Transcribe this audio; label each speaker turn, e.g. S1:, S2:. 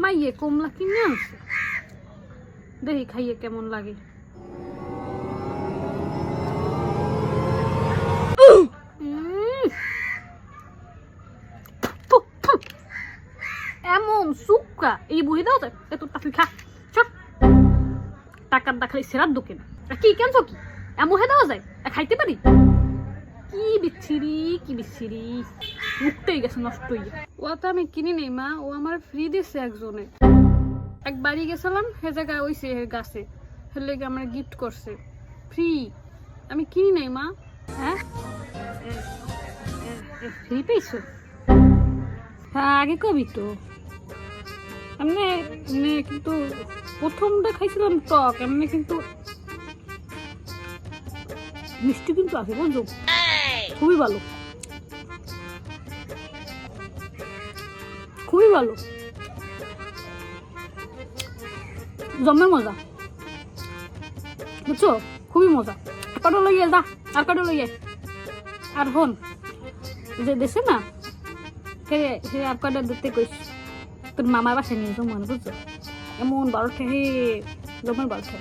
S1: মাইয়ে কমলা কিনে আনছে, দেখি খাইয়ে কেমন লাগে। এমন সুক্কা এই বই দাও তো এত তুই খা চট টাকার দেখালি সেরার দোকান কি কেন কি এমন হয়ে দেওয়া যায় খাইতে পারি? কি বিচ্ছিরি কি বিচ্ছিরি, মুখতেই গেছে নষ্ট হয়ে। ও তো আমি কিনি নেই মা, ও আমার ফ্রি দিচ্ছে একজনে। এক বাড়ি গেছিলাম সে জায়গায় ওইছে গাছে ফেলে আমার গিফট করছে ফ্রি, আমি কিনি নাই মা। হ্যাঁ ফ্রি পেয়েছো? হ্যাঁ আগে কবি তো এমনি কিন্তু প্রথমটা খাইছিলাম টক, এমনি কিন্তু মিষ্টি কিন্তু আছে বুঝছো, খুবই ভালো খুবই ভালো, জমের মজা বুঝছো, খুবই মজা। কাটো লইয়ে যা আর কাটো লইয়ে আর হন যে দেশে না সে আর কাটা দিতে কইস তোর মামার বাসায় নিয়ে যাও মনে বুঝছো, এমন 12টা হে জমের 12টা।